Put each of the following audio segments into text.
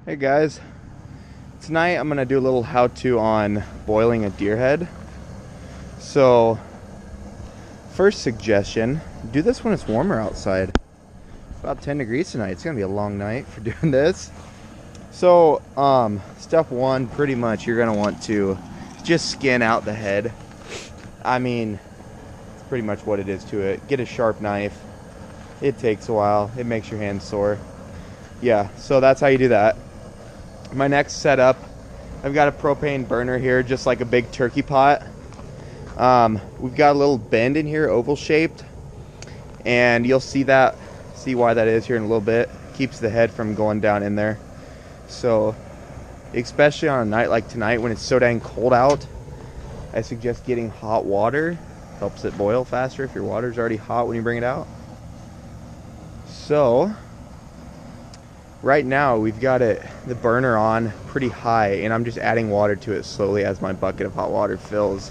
Hey guys, tonight I'm gonna do a little how-to on boiling a deer head. So, first suggestion, do this when it's warmer outside. About 10 degrees tonight. It's gonna be a long night for doing this. So, step one, pretty much you're gonna want to just skin out the head. I mean, it's pretty much what it is to it. Get a sharp knife. It takes a while. It makes your hands sore. Yeah, so that's how you do that. My next setup, I've got a propane burner here, just like a big turkey pot. We've got a little bend in here, oval shaped, and you'll see why that is here in a little bit. Keeps the head from going down in there. So, especially on a night like tonight when it's so dang cold out, I suggest getting hot water. Helps it boil faster if your water's already hot when you bring it out. So, right now we've got the burner on pretty high, and I'm just adding water to it slowly as my bucket of hot water fills.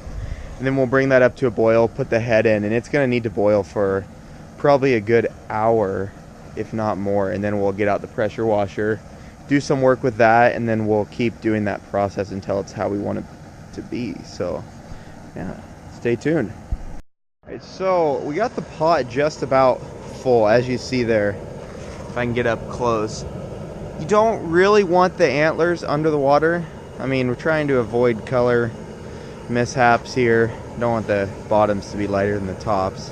And then we'll bring that up to a boil, put the head in, and it's going to need to boil for probably a good hour, if not more. And then we'll get out the pressure washer, do some work with that, and then we'll keep doing that process until it's how we want it to be. So, yeah, stay tuned. All right, so we got the pot just about full, as you see there. If I can get up close. You don't really want the antlers under the water. I mean, we're trying to avoid color mishaps here. Don't want the bottoms to be lighter than the tops.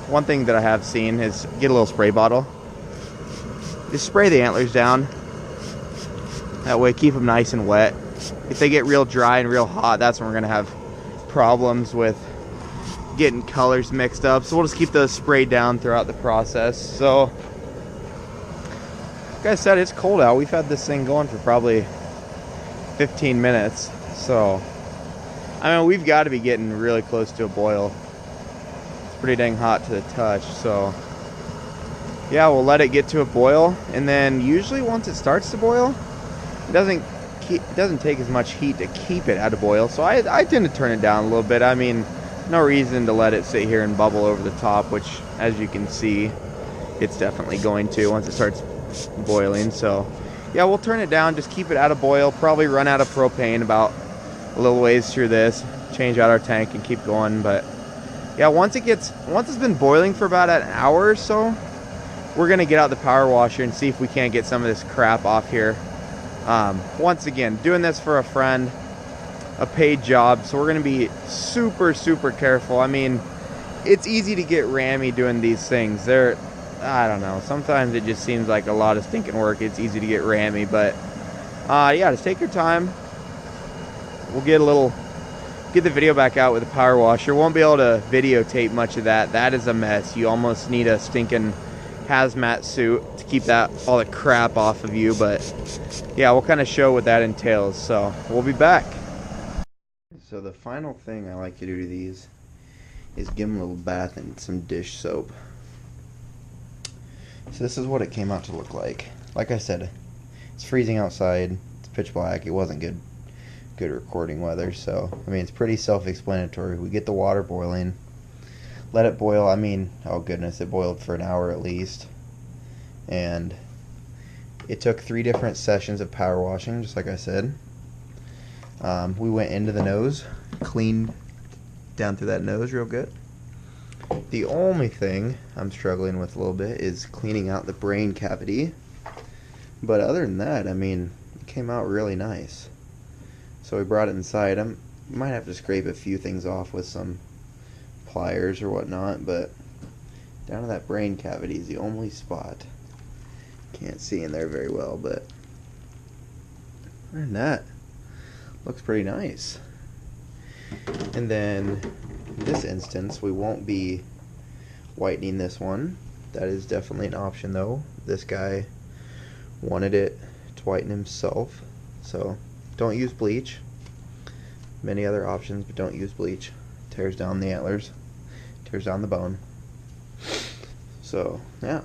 One thing that I have seen is get a little spray bottle. Just spray the antlers down. That way, keep them nice and wet. If they get real dry and real hot, that's when we're gonna have problems with getting colors mixed up. So we'll just keep those sprayed down throughout the process. So, like I said, it's cold out. We've had this thing going for probably 15 minutes. So, I mean, we've got to be getting really close to a boil. It's pretty dang hot to the touch. So, yeah, we'll let it get to a boil. And then usually once it starts to boil, it doesn't take as much heat to keep it at a boil. So I tend to turn it down a little bit. I mean, no reason to let it sit here and bubble over the top, which, as you can see, it's definitely going to once it starts boiling. So yeah, we'll turn it down, just keep it at a boil, probably run out of propane about a little ways through this, change out our tank and keep going. But yeah, once it's been boiling for about an hour or so, we're gonna get out the power washer and see if we can't get some of this crap off here. Once again, doing this for a friend, a paid job, so we're gonna be super careful. I mean, it's easy to get rammy doing these things. I don't know, sometimes it just seems like a lot of stinking work. It's easy to get rammy, but yeah, just take your time. We'll get the video back out with the power washer. Won't be able to videotape much of that. That is a mess. You almost need a stinking hazmat suit to keep all the crap off of you. But yeah, we'll kind of show what that entails. So we'll be back. So the final thing I like to do to these is give them a little bath in some dish soap. So this is what it came out to look like. Like I said, it's freezing outside. It's pitch black. It wasn't good recording weather. So, I mean, it's pretty self-explanatory. We get the water boiling. Let it boil. I mean, oh goodness, it boiled for an hour at least. And it took 3 different sessions of power washing, just like I said. We went into the nose, cleaned down through that nose real good. The only thing I'm struggling with a little bit is cleaning out the brain cavity. But other than that, I mean, it came out really nice. So we brought it inside. I might have to scrape a few things off with some pliers or whatnot, but down to that brain cavity is the only spot. Can't see in there very well, but other than that, looks pretty nice. And then in this instance, we won't be whitening this one. That is definitely an option though. This guy wanted it to whiten himself, so don't use bleach. Many other options, but don't use bleach. Tears down the antlers, tears down the bone. So yeah,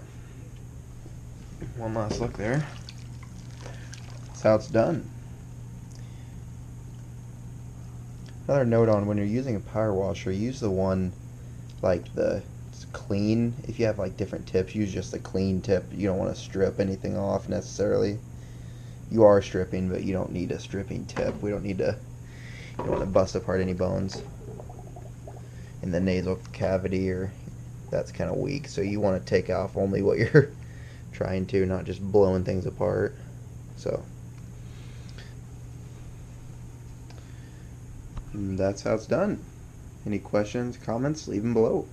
one last look there. That's how it's done. Another note on when you're using a power washer, use the one like the clean. If you have like different tips, use just the clean tip. You don't want to strip anything off necessarily. You are stripping, but you don't need a stripping tip. We don't need to, you don't want to bust apart any bones in the nasal cavity, or that's kind of weak. So you want to take off only what you're trying to, not just blowing things apart. So that's how it's done. Any questions, comments, leave them below.